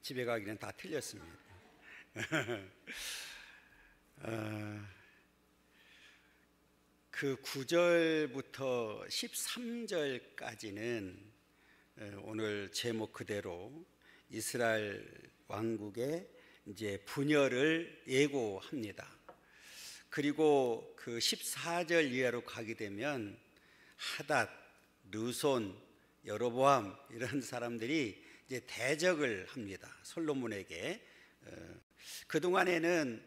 집에 가기는 다 틀렸습니다. 그 9절부터 13절까지는 오늘 제목 그대로 이스라엘 왕국의 이제 분열을 예고합니다. 그리고 그 14절 이하로 가게 되면 하닷, 르손, 여로보암 이런 사람들이 이제 대적을 합니다. 솔로몬에게. 그동안에는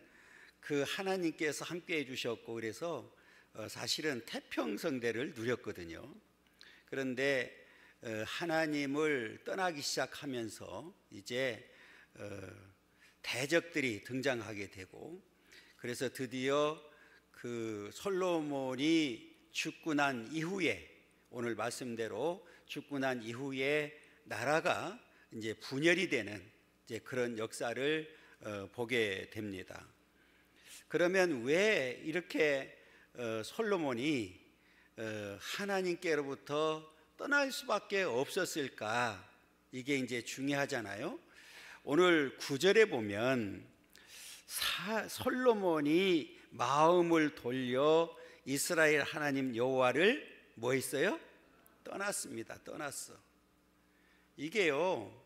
그 하나님께서 함께 해주셨고 그래서 사실은 태평성대를 누렸거든요. 그런데 하나님을 떠나기 시작하면서 이제 대적들이 등장하게 되고, 그래서 드디어 그 솔로몬이 죽고 난 이후에, 오늘 말씀대로 죽고 난 이후에 나라가 이제 분열이 되는 이제 그런 역사를 보게 됩니다. 그러면 왜 이렇게 솔로몬이 하나님께로부터 떠날 수밖에 없었을까? 이게 이제 중요하잖아요. 오늘 9절에 보면 솔로몬이 마음을 돌려 이스라엘 하나님 여호와를 뭐 했어요? 떠났습니다. 떠났어. 이게요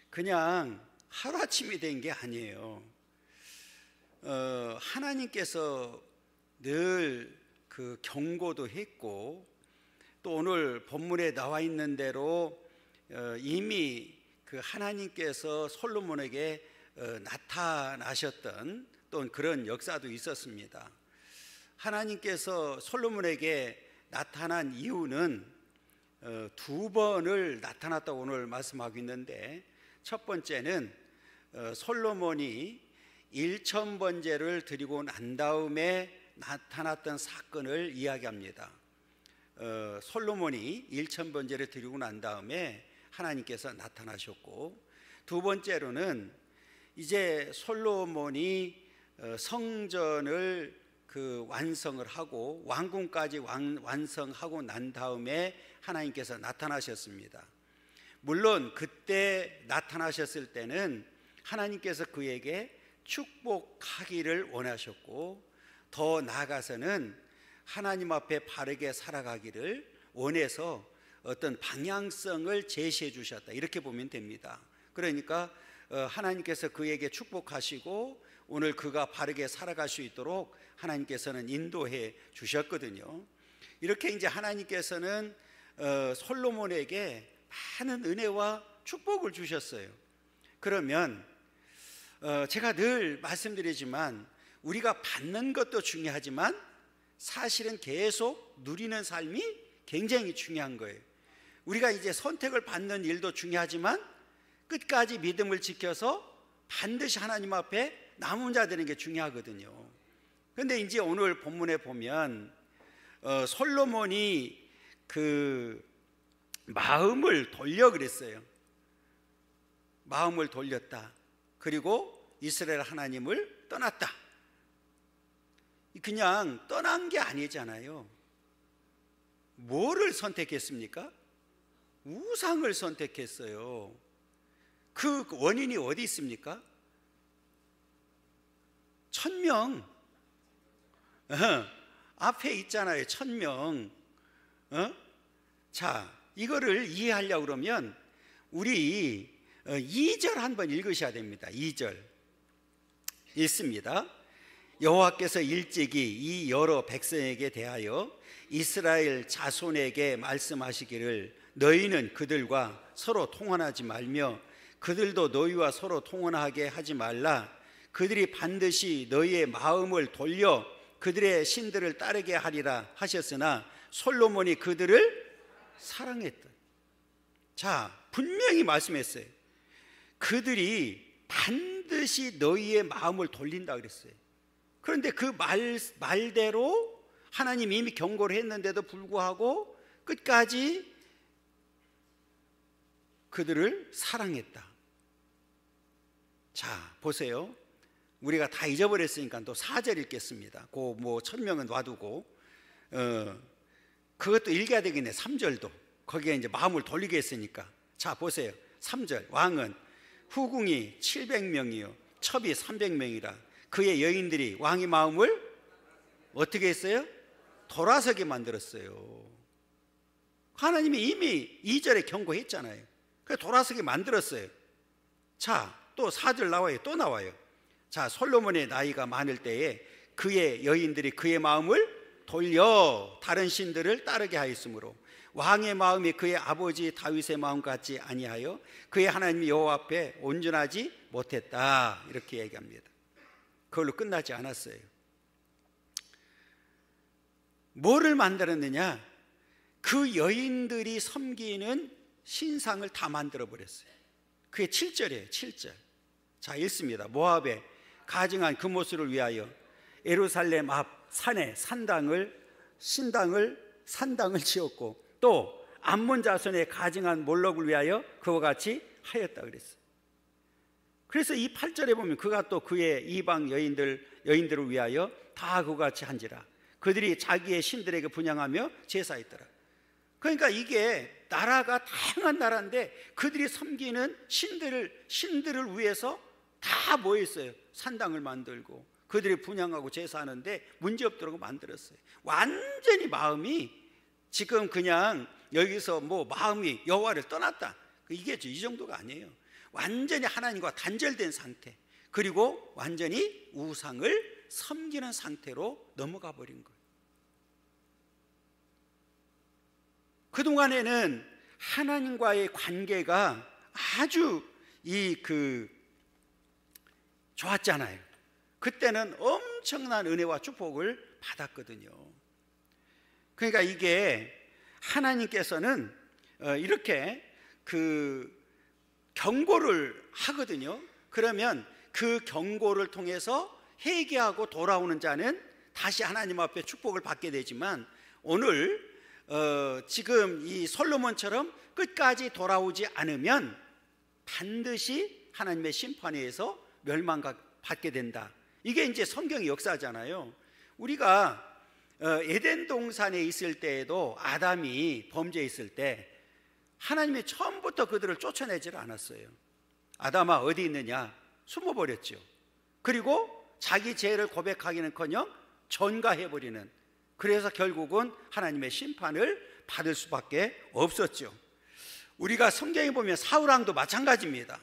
그냥 하루아침이 된 게 아니에요. 하나님께서 늘 그 경고도 했고, 또 오늘 본문에 나와 있는 대로 이미 그 하나님께서 솔로몬에게 나타나셨던 또 그런 역사도 있었습니다. 하나님께서 솔로몬에게 나타난 이유는 두 번을 나타났다고 오늘 말씀하고 있는데, 첫 번째는 솔로몬이 1000번제를 드리고 난 다음에 나타났던 사건을 이야기합니다. 솔로몬이 1000번제를 드리고 난 다음에 하나님께서 나타나셨고, 두 번째로는 이제 솔로몬이 성전을 그 완성을 하고 왕궁까지 완성하고 난 다음에 하나님께서 나타나셨습니다. 물론 그때 나타나셨을 때는 하나님께서 그에게 축복하기를 원하셨고, 더 나아가서는 하나님 앞에 바르게 살아가기를 원해서 어떤 방향성을 제시해 주셨다, 이렇게 보면 됩니다. 그러니까 하나님께서 그에게 축복하시고 오늘 그가 바르게 살아갈 수 있도록 하나님께서는 인도해 주셨거든요. 이렇게 이제 하나님께서는 솔로몬에게 많은 은혜와 축복을 주셨어요. 그러면 제가 늘 말씀드리지만 우리가 받는 것도 중요하지만 사실은 계속 누리는 삶이 굉장히 중요한 거예요. 우리가 이제 선택을 받는 일도 중요하지만 끝까지 믿음을 지켜서 반드시 하나님 앞에 남은 자 되는 게 중요하거든요. 그런데 이제 오늘 본문에 보면 솔로몬이 그 마음을 돌려 그랬어요. 마음을 돌렸다. 그리고 이스라엘 하나님을 떠났다. 그냥 떠난 게 아니잖아요. 뭐를 선택했습니까? 우상을 선택했어요. 그 원인이 어디 있습니까? 천명. 앞에 있잖아요. 천명. 자, 이거를 이해하려고 그러면 우리 2절 한번 읽으셔야 됩니다. 2절 읽습니다. 여호와께서 일찍이 이 여러 백성에게 대하여 이스라엘 자손에게 말씀하시기를 너희는 그들과 서로 통혼하지 말며 그들도 너희와 서로 통혼하게 하지 말라. 그들이 반드시 너희의 마음을 돌려 그들의 신들을 따르게 하리라 하셨으나 솔로몬이 그들을 사랑했다. 자, 분명히 말씀했어요. 그들이 반드시 너희의 마음을 돌린다 그랬어요. 그런데 그 말대로 하나님이 이미 경고를 했는데도 불구하고 끝까지 그들을 사랑했다. 자, 보세요. 우리가 다 잊어버렸으니까 또 4절 읽겠습니다. 그 뭐 천명은 놔두고 그것도 읽어야 되겠네. 3절도 거기에 이제 마음을 돌리게 했으니까. 자, 보세요. 3절 왕은 후궁이 700명이요 첩이 300명이라 그의 여인들이 왕의 마음을 어떻게 했어요? 돌아서게 만들었어요. 하나님이 이미 2절에 경고했잖아요. 그래서 돌아서게 만들었어요. 자, 또 4절 나와요. 또 나와요. 자, 솔로몬의 나이가 많을 때에 그의 여인들이 그의 마음을 돌려 다른 신들을 따르게 하였으므로 왕의 마음이 그의 아버지 다윗의 마음 같지 아니하여 그의 하나님 여호와 앞에 온전하지 못했다. 이렇게 얘기합니다. 그걸로 끝나지 않았어요. 뭐를 만들었느냐? 그 여인들이 섬기는 신상을 다 만들어 버렸어요. 그게 7절이에요. 7절. 자, 읽습니다. 모압에 가증한 금오스를 위하여 예루살렘 앞 산에 산당을 지었고 또 암몬 자손의 가증한 몰록을 위하여 그와 같이 하였다 그랬어요. 그래서 이 8절에 보면 그가 또 그의 이방 여인들을 위하여 다 그와 같이 한지라 그들이 자기의 신들에게 분향하며 제사했더라. 그러니까 이게 나라가 다양한 나라인데 그들이 섬기는 신들을 위해서 다 모였어요. 산당을 만들고 그들이 분향하고 제사하는데 문제없도록 만들었어요. 완전히 마음이 지금 그냥 여기서 뭐 마음이 여호와를 떠났다, 이게 이 정도가 아니에요. 완전히 하나님과 단절된 상태, 그리고 완전히 우상을 섬기는 상태로 넘어가 버린 거예요. 그동안에는 하나님과의 관계가 아주 좋았잖아요. 그때는 엄청난 은혜와 축복을 받았거든요. 그러니까 이게 하나님께서는 이렇게 경고를 하거든요. 그러면 그 경고를 통해서 회개하고 돌아오는 자는 다시 하나님 앞에 축복을 받게 되지만, 오늘 지금 이 솔로몬처럼 끝까지 돌아오지 않으면 반드시 하나님의 심판에 의해서 멸망받게 된다. 이게 이제 성경의 역사잖아요. 우리가 에덴 동산에 있을 때에도 아담이 범죄했을 때 하나님이 처음부터 그들을 쫓아내질 않았어요. 아담아 어디 있느냐? 숨어버렸죠. 그리고 자기 죄를 고백하기는커녕 전가해버리는, 그래서 결국은 하나님의 심판을 받을 수밖에 없었죠. 우리가 성경에 보면 사울왕도 마찬가지입니다.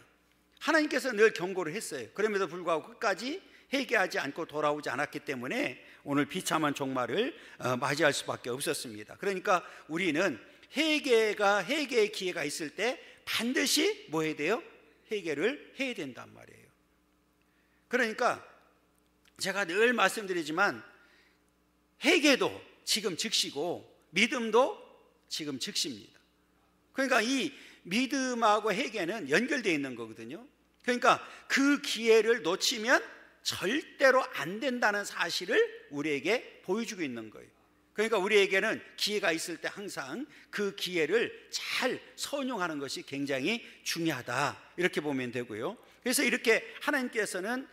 하나님께서 늘 경고를 했어요. 그럼에도 불구하고 끝까지 회개하지 않고 돌아오지 않았기 때문에 오늘 비참한 종말을 맞이할 수밖에 없었습니다. 그러니까 우리는 회개의 기회가 있을 때 반드시 뭐 해야 돼요? 회개를 해야 된단 말이에요. 그러니까 제가 늘 말씀드리지만 회개도 지금 즉시고 믿음도 지금 즉시입니다. 그러니까 이 믿음하고 회개는 연결되어 있는 거거든요. 그러니까 그 기회를 놓치면 절대로 안 된다는 사실을 우리에게 보여주고 있는 거예요. 그러니까 우리에게는 기회가 있을 때 항상 그 기회를 잘 선용하는 것이 굉장히 중요하다, 이렇게 보면 되고요. 그래서 이렇게 하나님께서는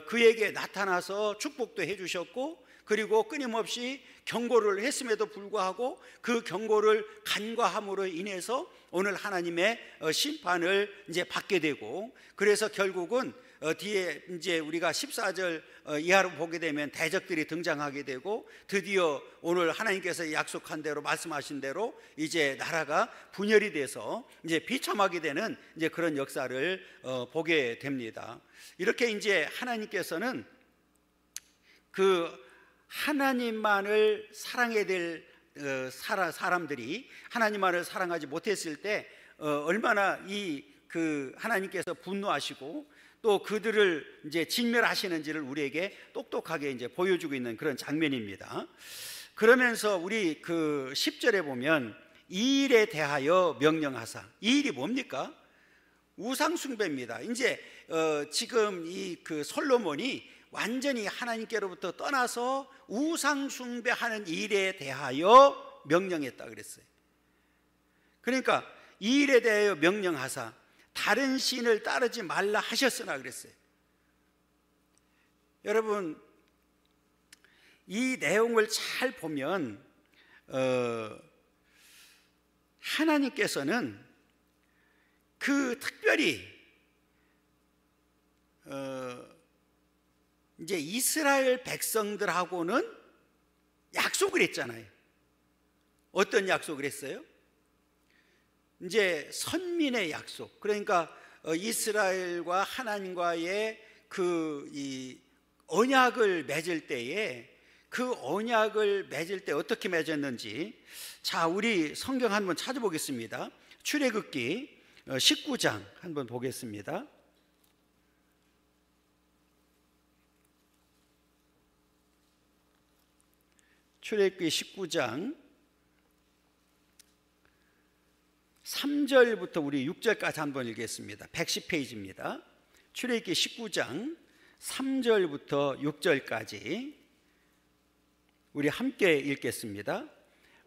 그에게 나타나서 축복도 해주셨고, 그리고 끊임없이 경고를 했음에도 불구하고 그 경고를 간과함으로 인해서 오늘 하나님의 심판을 이제 받게 되고, 그래서 결국은 뒤에 이제 우리가 14절 이하로 보게 되면 대적들이 등장하게 되고, 드디어 오늘 하나님께서 약속한 대로, 말씀하신 대로 이제 나라가 분열이 돼서 이제 비참하게 되는 이제 그런 역사를 보게 됩니다. 이렇게 이제 하나님께서는 그 하나님만을 사랑해야 될 사람들이 하나님만을 사랑하지 못했을 때 얼마나 하나님께서 분노하시고 또 그들을 이제 진멸하시는지를 우리에게 똑똑하게 이제 보여주고 있는 그런 장면입니다. 그러면서 우리 10절에 보면 이 일에 대하여 명령하사, 이 일이 뭡니까? 우상숭배입니다. 이제 지금 솔로몬이 완전히 하나님께로부터 떠나서 우상숭배하는 일에 대하여 명령했다 그랬어요. 그러니까 이 일에 대하여 명령하사 다른 신을 따르지 말라 하셨으나 그랬어요. 여러분, 이 내용을 잘 보면 하나님께서는 특별히 이제 이스라엘 백성들하고는 약속을 했잖아요. 어떤 약속을 했어요? 이제 선민의 약속. 그러니까 이스라엘과 하나님과의 이 언약을 맺을 때에 그 언약을 맺을 때 어떻게 맺었는지, 자, 우리 성경 한번 찾아보겠습니다. 출애굽기 19장 한번 보겠습니다. 출애굽기 19장 3절부터 우리 6절까지 한번 읽겠습니다. 110페이지입니다. 출애굽기 19장 3절부터 6절까지 우리 함께 읽겠습니다.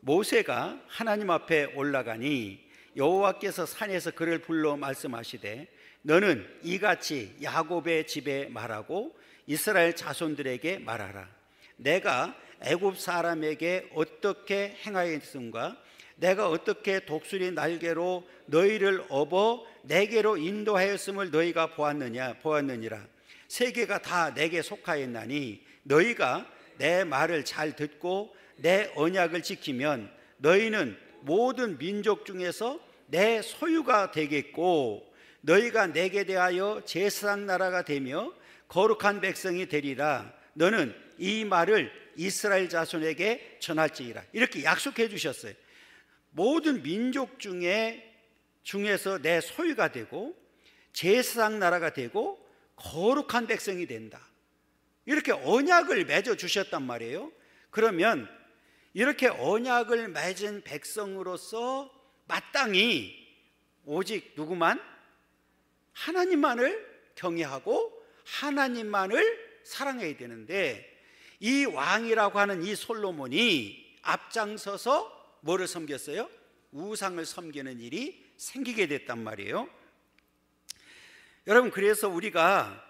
모세가 하나님 앞에 올라가니 여호와께서 산에서 그를 불러 말씀하시되 너는 이같이 야곱의 집에 말하고 이스라엘 자손들에게 말하라. 내가 애굽 사람에게 어떻게 행하였음과 내가 어떻게 독수리 날개로 너희를 업어 내게로 인도하였음을 너희가 보았느니라. 세계가 다 내게 속하였나니 너희가 내 말을 잘 듣고 내 언약을 지키면 너희는 모든 민족 중에서 내 소유가 되겠고 너희가 내게 대하여 제사장 나라가 되며 거룩한 백성이 되리라. 너는 이 말을 이스라엘 자손에게 전할지니라. 이렇게 약속해 주셨어요. 모든 민족 중에서 내 소유가 되고 제사장 나라가 되고 거룩한 백성이 된다. 이렇게 언약을 맺어 주셨단 말이에요. 그러면 이렇게 언약을 맺은 백성으로서 마땅히 오직 누구만? 하나님만을 경외하고 하나님만을 사랑해야 되는데, 이 왕이라고 하는 이 솔로몬이 앞장서서 뭐를 섬겼어요? 우상을 섬기는 일이 생기게 됐단 말이에요. 여러분, 그래서 우리가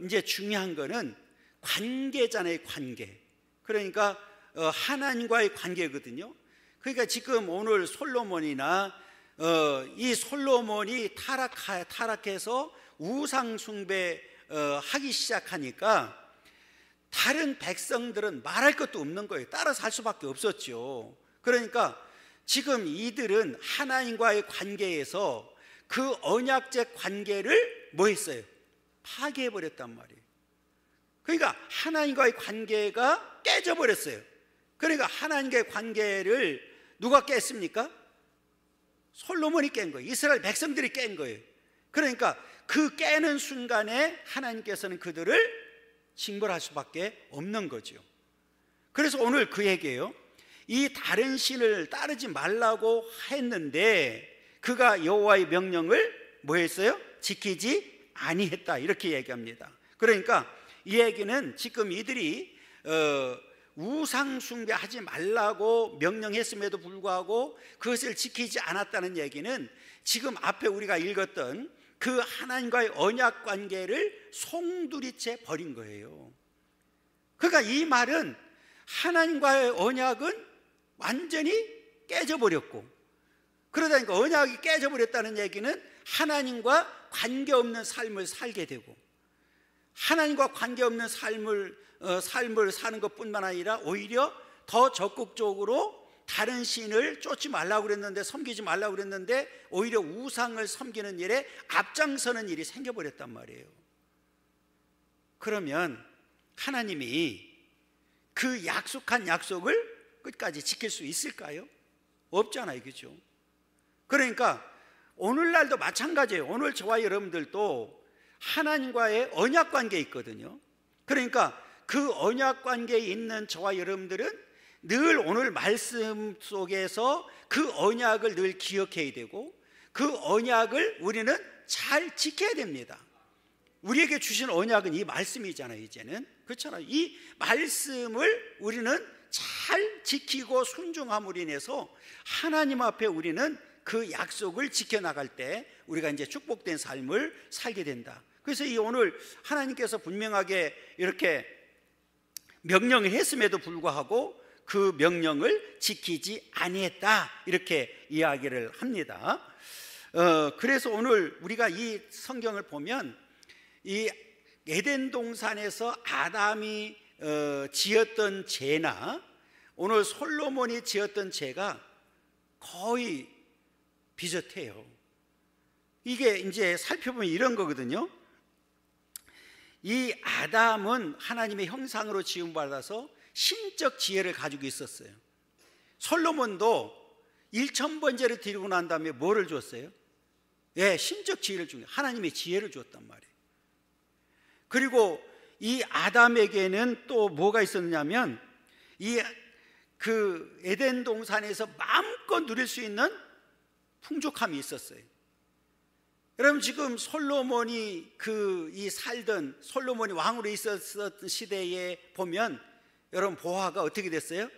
이제 중요한 거는 관계잖아요. 관계. 그러니까 하나님과의 관계거든요. 그러니까 지금 오늘 솔로몬이나 이 솔로몬이 타락해서 우상 숭배 하기 시작하니까 다른 백성들은 말할 것도 없는 거예요. 따라서 할 수밖에 없었죠. 그러니까 지금 이들은 하나님과의 관계에서 그 언약적 관계를 뭐 했어요? 파괴해버렸단 말이에요. 그러니까 하나님과의 관계가 깨져버렸어요. 그러니까 하나님과의 관계를 누가 깼습니까? 솔로몬이 깬 거예요. 이스라엘 백성들이 깬 거예요. 그러니까 그 깨는 순간에 하나님께서는 그들을 징벌할 수밖에 없는 거죠. 그래서 오늘 그 얘기예요. 이 다른 신을 따르지 말라고 했는데 그가 여호와의 명령을 뭐 했어요? 지키지 아니했다, 이렇게 얘기합니다. 그러니까 이 얘기는 지금 이들이 우상 숭배하지 말라고 명령했음에도 불구하고 그것을 지키지 않았다는 얘기는 지금 앞에 우리가 읽었던 그 하나님과의 언약 관계를 송두리째 버린 거예요. 그러니까 이 말은 하나님과의 언약은 완전히 깨져버렸고, 그러다 보니까 언약이 깨져버렸다는 얘기는 하나님과 관계없는 삶을 살게 되고, 하나님과 관계없는 삶을 사는 것뿐만 아니라 오히려 더 적극적으로 다른 신을 쫓지 말라고 그랬는데, 섬기지 말라고 그랬는데 오히려 우상을 섬기는 일에 앞장서는 일이 생겨버렸단 말이에요. 그러면 하나님이 그 약속한 약속을 끝까지 지킬 수 있을까요? 없잖아요, 그렇죠? 그러니까 오늘날도 마찬가지예요. 오늘 저와 여러분들도 하나님과의 언약 관계에 있거든요. 그러니까 그 언약 관계에 있는 저와 여러분들은 늘 오늘 말씀 속에서 그 언약을 늘 기억해야 되고 그 언약을 우리는 잘 지켜야 됩니다. 우리에게 주신 언약은 이 말씀이잖아요. 이제는 그렇잖아요. 이 말씀을 우리는 잘 지키고 순종함으로 인해서 하나님 앞에 우리는 그 약속을 지켜나갈 때 우리가 이제 축복된 삶을 살게 된다. 그래서 이 오늘 하나님께서 분명하게 이렇게 명령을 했음에도 불구하고 그 명령을 지키지 아니했다, 이렇게 이야기를 합니다. 그래서 오늘 우리가 이 성경을 보면 이 에덴 동산에서 아담이 지었던 죄나 오늘 솔로몬이 지었던 죄가 거의 비슷해요. 이게 이제 살펴보면 이런 거거든요. 이 아담은 하나님의 형상으로 지음받아서 신적 지혜를 가지고 있었어요. 솔로몬도 1000번째를 드리고 난 다음에 뭐를 줬어요? 예, 신적 지혜를 준 거예요. 하나님의 지혜를 줬단 말이에요. 그리고 이 아담에게는 또 뭐가 있었냐면 그 에덴 동산에서 마음껏 누릴 수 있는 풍족함이 있었어요. 여러분, 지금 솔로몬이 살던 솔로몬이 왕으로 있었던 시대에 보면 여러분 보화가 어떻게 됐어요?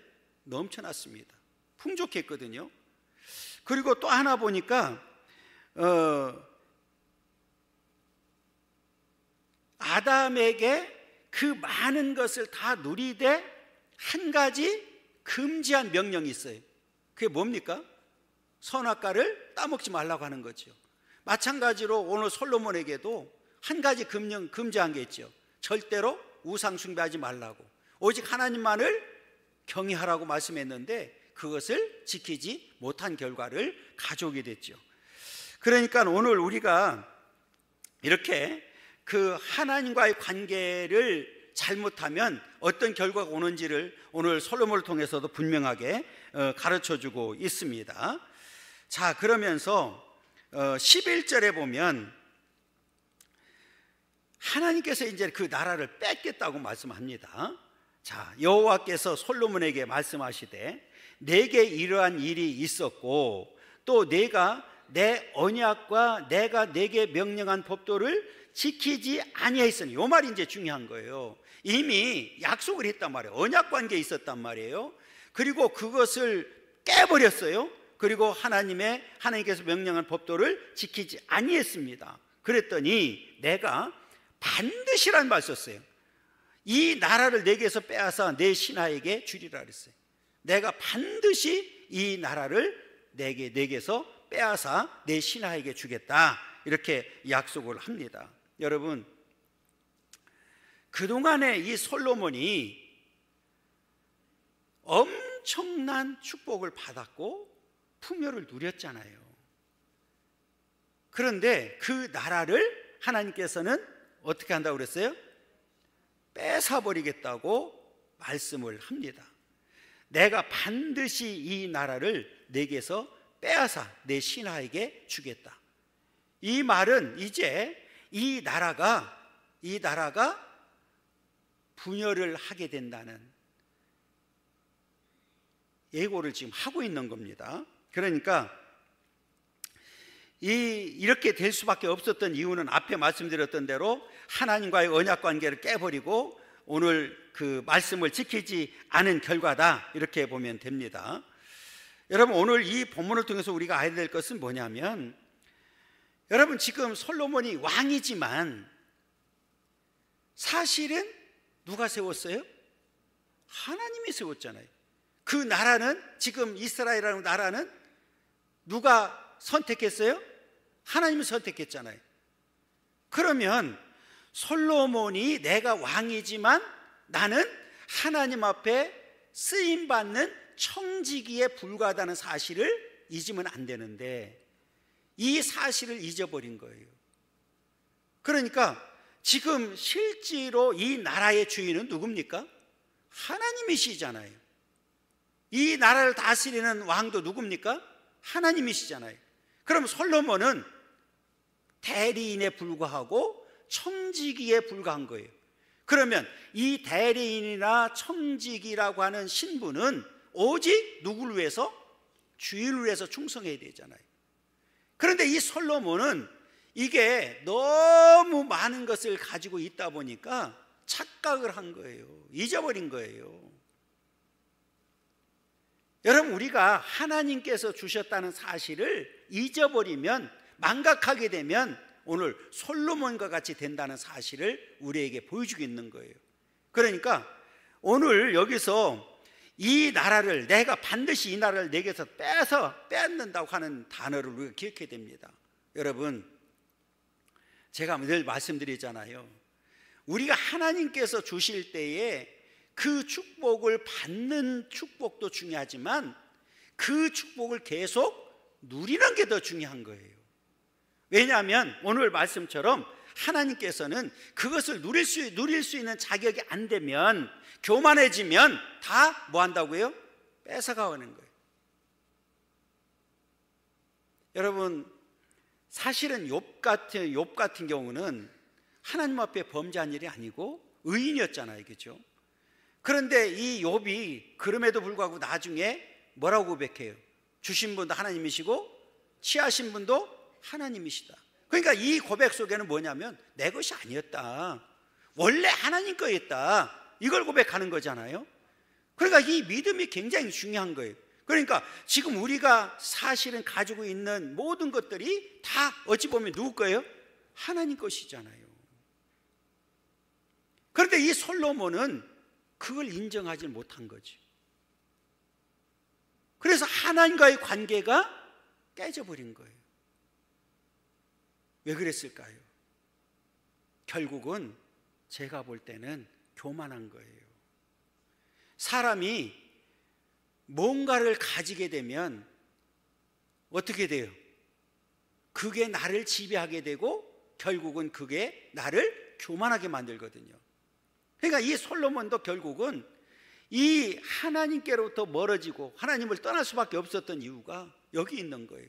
넘쳐났습니다. 풍족했거든요. 그리고 또 하나 보니까 아담에게 그 많은 것을 다 누리되 한 가지 금지한 명령이 있어요. 그게 뭡니까? 선악과를 따먹지 말라고 하는 거죠. 마찬가지로 오늘 솔로몬에게도 한 가지 금지한 게 있죠. 절대로 우상 숭배하지 말라고, 오직 하나님만을 경외하라고 말씀했는데 그것을 지키지 못한 결과를 가져오게 됐죠. 그러니까 오늘 우리가 이렇게 그 하나님과의 관계를 잘못하면 어떤 결과가 오는지를 오늘 솔로몬을 통해서도 분명하게 가르쳐주고 있습니다. 자, 그러면서 11절에 보면 하나님께서 이제 그 나라를 뺏겠다고 말씀합니다. 자, 여호와께서 솔로몬에게 말씀하시되 내게 이러한 일이 있었고 또 내가 내 언약과 내가 내게 명령한 법도를 지키지 아니하였으니, 이 말이 이제 중요한 거예요. 이미 약속을 했단 말이에요. 언약 관계에 있었단 말이에요. 그리고 그것을 깨버렸어요. 그리고 하나님께서 명령한 법도를 지키지 아니했습니다. 그랬더니 내가 반드시란 말 썼어요. 이 나라를 내게서 빼앗아 내 신하에게 주리라 그랬어요. 내가 반드시 이 나라를 내게서 빼앗아 내 신하에게 주겠다, 이렇게 약속을 합니다. 여러분, 그동안에 이 솔로몬이 엄청난 축복을 받았고 풍요를 누렸잖아요. 그런데 그 나라를 하나님께서는 어떻게 한다고 그랬어요? 뺏어버리겠다고 말씀을 합니다. 내가 반드시 이 나라를 내게서 빼앗아 내 신하에게 주겠다. 이 말은 이제 이 나라가 분열을 하게 된다는 예고를 지금 하고 있는 겁니다. 그러니까 이렇게 될 수밖에 없었던 이유는 앞에 말씀드렸던 대로 하나님과의 언약 관계를 깨버리고 오늘 그 말씀을 지키지 않은 결과다, 이렇게 보면 됩니다. 여러분, 오늘 이 본문을 통해서 우리가 알아야 될 것은 뭐냐면, 여러분, 지금 솔로몬이 왕이지만 사실은 누가 세웠어요? 하나님이 세웠잖아요. 그 나라는, 지금 이스라엘이라는 나라는 누가 선택했어요? 하나님이 선택했잖아요. 그러면 솔로몬이 내가 왕이지만 나는 하나님 앞에 쓰임받는 청지기에 불과하다는 사실을 잊으면 안 되는데 이 사실을 잊어버린 거예요. 그러니까 지금 실제로 이 나라의 주인은 누굽니까? 하나님이시잖아요. 이 나라를 다스리는 왕도 누굽니까? 하나님이시잖아요. 그럼 솔로몬은 대리인에 불과하고 청지기에 불과한 거예요. 그러면 이 대리인이나 청지기라고 하는 신분은 오직 누구를 위해서? 주인을 위해서 충성해야 되잖아요. 그런데 이 솔로몬은 이게 너무 많은 것을 가지고 있다 보니까 착각을 한 거예요. 잊어버린 거예요. 여러분, 우리가 하나님께서 주셨다는 사실을 잊어버리면, 망각하게 되면 오늘 솔로몬과 같이 된다는 사실을 우리에게 보여주고 있는 거예요. 그러니까 오늘 여기서 이 나라를, 내가 반드시 이 나라를 내게서 뺏는다고 하는 단어를 우리가 기억해야 됩니다. 여러분, 제가 늘 말씀드리잖아요. 우리가 하나님께서 주실 때에 그 축복을 받는 축복도 중요하지만 그 축복을 계속 누리는 게 더 중요한 거예요. 왜냐하면 오늘 말씀처럼 하나님께서는 그것을 누릴 수 있는 자격이 안 되면, 교만해지면 다 뭐 한다고요? 뺏어가는 거예요. 여러분, 사실은 욥 같은 경우는 하나님 앞에 범죄한 일이 아니고 의인이었잖아요, 그렇죠? 그런데 이 욥이 그럼에도 불구하고 나중에 뭐라고 고백해요? 주신 분도 하나님이시고 취하신 분도 하나님이시다. 그러니까 이 고백 속에는 뭐냐면 내 것이 아니었다, 원래 하나님 거였다, 이걸 고백하는 거잖아요. 그러니까 이 믿음이 굉장히 중요한 거예요. 그러니까 지금 우리가 사실은 가지고 있는 모든 것들이 다 어찌 보면 누구 거예요? 하나님 것이잖아요. 그런데 이 솔로몬은 그걸 인정하지 못한 거지. 그래서 하나님과의 관계가 깨져버린 거예요. 왜 그랬을까요? 결국은 제가 볼 때는 교만한 거예요. 사람이 뭔가를 가지게 되면 어떻게 돼요? 그게 나를 지배하게 되고 결국은 그게 나를 교만하게 만들거든요. 그러니까 이 솔로몬도 결국은 이 하나님께로부터 멀어지고 하나님을 떠날 수밖에 없었던 이유가 여기 있는 거예요.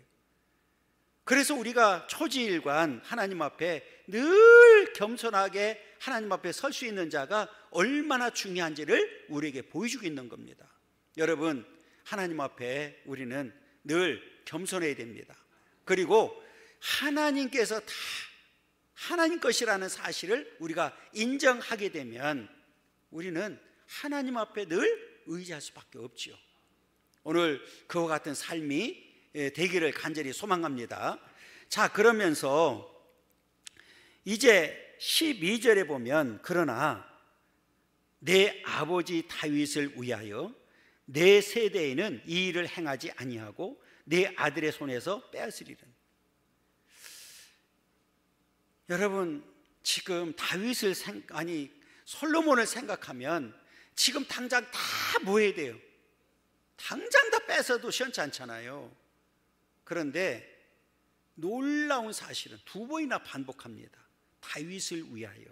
그래서 우리가 초지일관 하나님 앞에 늘 겸손하게 하나님 앞에 설 수 있는 자가 얼마나 중요한지를 우리에게 보여주고 있는 겁니다. 여러분, 하나님 앞에 우리는 늘 겸손해야 됩니다. 그리고 하나님께서 다 하나님 것이라는 사실을 우리가 인정하게 되면 우리는 하나님 앞에 늘 의지할 수밖에 없지요. 오늘 그와 같은 삶이 되기를 간절히 소망합니다. 자, 그러면서 이제 12절에 보면 그러나 내 아버지 다윗을 위하여 내 세대에는 이 일을 행하지 아니하고 내 아들의 손에서 빼앗으리라. 여러분, 지금 다윗을 솔로몬을 생각하면 지금 당장 다 뭐 해야 돼요? 당장 다 뺏어도 시원치 않잖아요. 그런데 놀라운 사실은 두 번이나 반복합니다. 다윗을 위하여.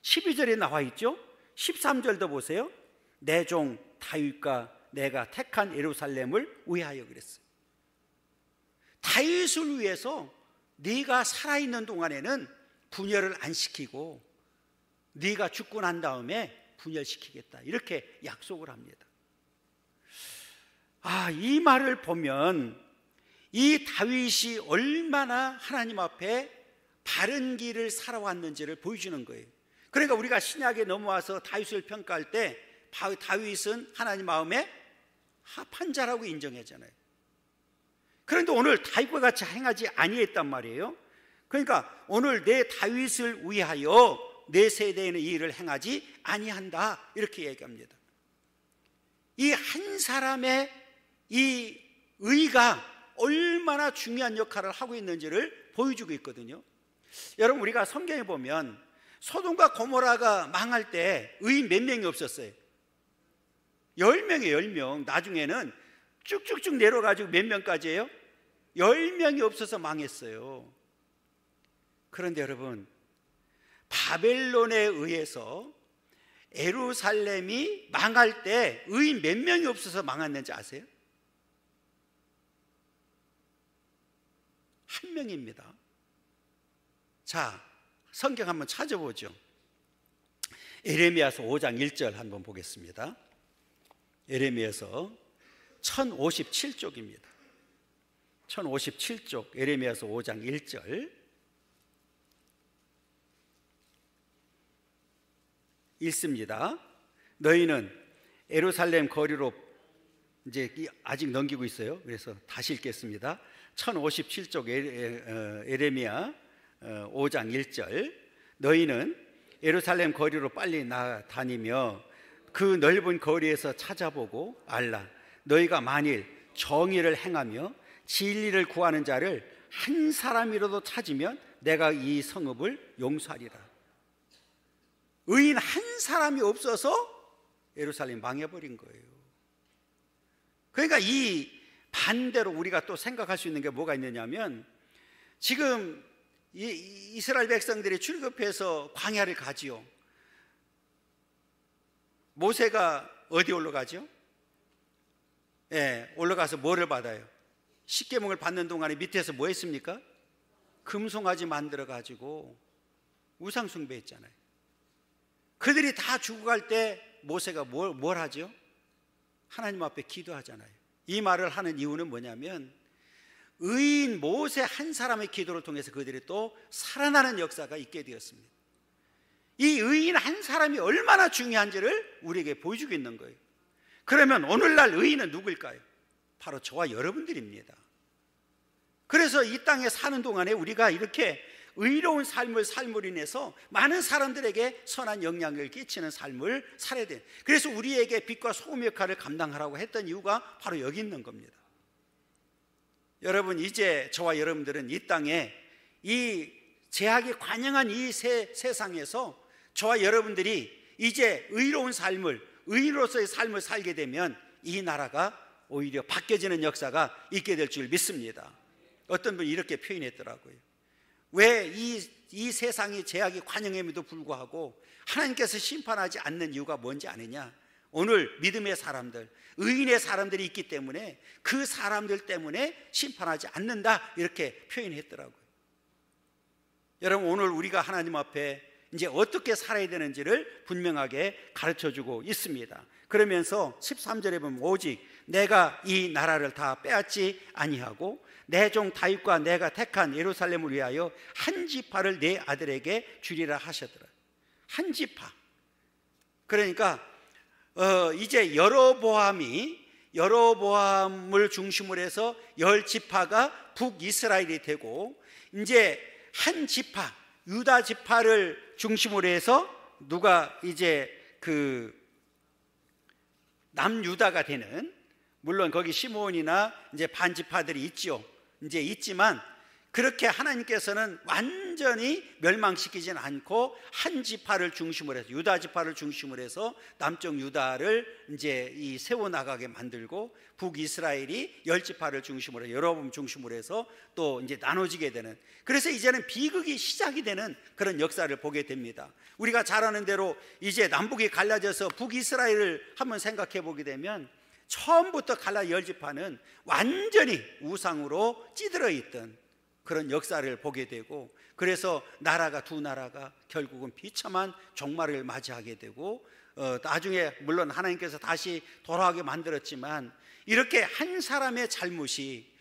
12절에 나와 있죠? 13절도 보세요. 내 종 다윗과 내가 택한 예루살렘을 위하여 그랬어요. 다윗을 위해서 네가 살아있는 동안에는 분열을 안 시키고 네가 죽고 난 다음에 분열시키겠다, 이렇게 약속을 합니다. 이 말을 보면 이 다윗이 얼마나 하나님 앞에 바른 길을 살아왔는지를 보여주는 거예요. 그러니까 우리가 신약에 넘어와서 다윗을 평가할 때 다윗은 하나님 마음에 합한 자라고 인정하잖아요. 그런데 오늘 다윗과 같이 행하지 아니했단 말이에요. 그러니까 오늘 내 다윗을 위하여 내 세대에는 이 일을 행하지 아니한다, 이렇게 얘기합니다. 이 한 사람의 이 의가 얼마나 중요한 역할을 하고 있는지를 보여주고 있거든요. 여러분, 우리가 성경에 보면 소돔과 고모라가 망할 때 의인 몇 명이 없었어요? 10명이에요. 10명. 나중에는 쭉쭉쭉 내려가지고 몇 명까지예요? 10명이 없어서 망했어요. 그런데 여러분, 바벨론에 의해서 예루살렘이 망할 때 의인 몇 명이 없어서 망했는지 아세요? 한 명입니다. 자, 성경 한번 찾아보죠. 예레미야서 5장 1절 한번 보겠습니다. 예레미야서 1057쪽입니다. 1057쪽 예레미야서 5장 1절 읽습니다. 너희는 예루살렘 거리로, 이제 아직 넘기고 있어요. 그래서 다시 읽겠습니다. 1057쪽 예레미야 5장 1절 너희는 예루살렘 거리로 빨리 다니며 그 넓은 거리에서 찾아보고 알라. 너희가 만일 정의를 행하며 진리를 구하는 자를 한 사람이라도 찾으면 내가 이 성읍을 용서하리라. 의인 한 사람이 없어서 예루살렘이 망해버린 거예요. 그러니까 이 반대로 우리가 또 생각할 수 있는 게 뭐가 있느냐면, 지금 이스라엘 백성들이 출급해서 광야를 가지요. 모세가 어디 올라가죠? 올라가서 뭐를 받아요? 십계명을 받는 동안에 밑에서 뭐 했습니까? 금송아지 만들어 가지고 우상 숭배했잖아요. 그들이 다 죽어갈 때 모세가 뭘 하죠? 하나님 앞에 기도하잖아요. 이 말을 하는 이유는 뭐냐면, 의인 모세 한 사람의 기도를 통해서 그들이 또 살아나는 역사가 있게 되었습니다. 이 의인 한 사람이 얼마나 중요한지를 우리에게 보여주고 있는 거예요. 그러면 오늘날 의인은 누구일까요? 바로 저와 여러분들입니다. 그래서 이 땅에 사는 동안에 우리가 이렇게 의로운 삶을 삶으로 인해서 많은 사람들에게 선한 영향력을 끼치는 삶을 살아야 돼요. 그래서 우리에게 빛과 소금 역할을 감당하라고 했던 이유가 바로 여기 있는 겁니다. 여러분, 이제 저와 여러분들은 이 땅에 이 제약이 관영한 이 세상에서 저와 여러분들이 이제 의로운 삶을, 의인으로서의 삶을 살게 되면 이 나라가 오히려 바뀌어지는 역사가 있게 될 줄 믿습니다. 어떤 분이 이렇게 표현했더라고요. 왜 이 세상이 제약이 관영함에도 불구하고 하나님께서 심판하지 않는 이유가 뭔지 아느냐? 오늘 믿음의 사람들, 의인의 사람들이 있기 때문에 그 사람들 때문에 심판하지 않는다, 이렇게 표현했더라고요. 여러분, 오늘 우리가 하나님 앞에 이제 어떻게 살아야 되는지를 분명하게 가르쳐주고 있습니다. 그러면서 13절에 보면, 오직 내가 이 나라를 다 빼앗지 아니하고 내 종 다윗과 내가 택한 예루살렘을 위하여 한 지파를 내 아들에게 주리라 하셨더라. 한 지파. 그러니까 이제 여로보암을 중심으로 해서 10지파가 북이스라엘이 되고, 이제 한 지파, 유다 지파를 중심으로 해서 누가 이제 그 남유다가 되는, 물론 거기 시므온이나 이제 반지파들이 있죠. 이제 있지만 그렇게 하나님께서는 완전히 멸망시키진 않고 한 지파를 중심으로 해서, 유다 지파를 중심으로 해서 남쪽 유다를 이제 이 세워 나가게 만들고, 북이스라엘이 10지파를 중심으로, 여로보암 중심으로 해서 또 이제 나눠지게 되는, 그래서 이제는 비극이 시작이 되는 그런 역사를 보게 됩니다. 우리가 잘 아는 대로 이제 남북이 갈라져서 북이스라엘을 한번 생각해 보게 되면, 처음부터 갈라 10지파는 완전히 우상으로 찌들어 있던 그런 역사를 보게 되고, 그래서 두 나라가 결국은 비참한 종말을 맞이하게 되고, 나중에 물론 하나님께서 다시 돌아오게 만들었지만, 이렇게 한 사람의 잘못이,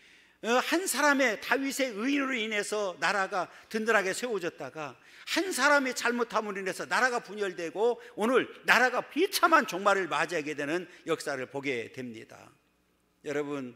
한 사람의 다윗의 의인으로 인해서 나라가 든든하게 세워졌다가 한 사람의 잘못함으로 인해서 나라가 분열되고 오늘 나라가 비참한 종말을 맞이하게 되는 역사를 보게 됩니다. 여러분,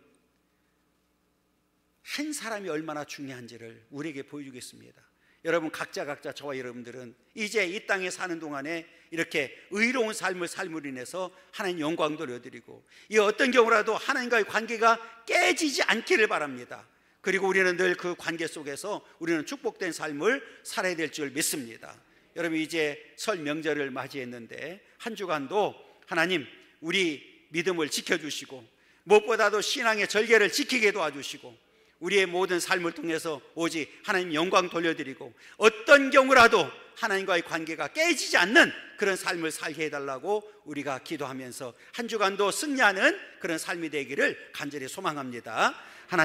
한 사람이 얼마나 중요한지를 우리에게 보여주겠습니다. 여러분, 각자 저와 여러분들은 이제 이 땅에 사는 동안에 이렇게 의로운 삶을 삶으로 인해서 하나님 영광 돌려드리고, 이 어떤 경우라도 하나님과의 관계가 깨지지 않기를 바랍니다. 그리고 우리는 늘 그 관계 속에서 우리는 축복된 삶을 살아야 될 줄 믿습니다. 여러분, 이제 설 명절을 맞이했는데 한 주간도 하나님 우리 믿음을 지켜주시고, 무엇보다도 신앙의 절개를 지키게 도와주시고, 우리의 모든 삶을 통해서 오직 하나님 영광 돌려드리고, 어떤 경우라도 하나님과의 관계가 깨지지 않는 그런 삶을 살게 해달라고 우리가 기도하면서 한 주간도 승리하는 그런 삶이 되기를 간절히 소망합니다. 하나님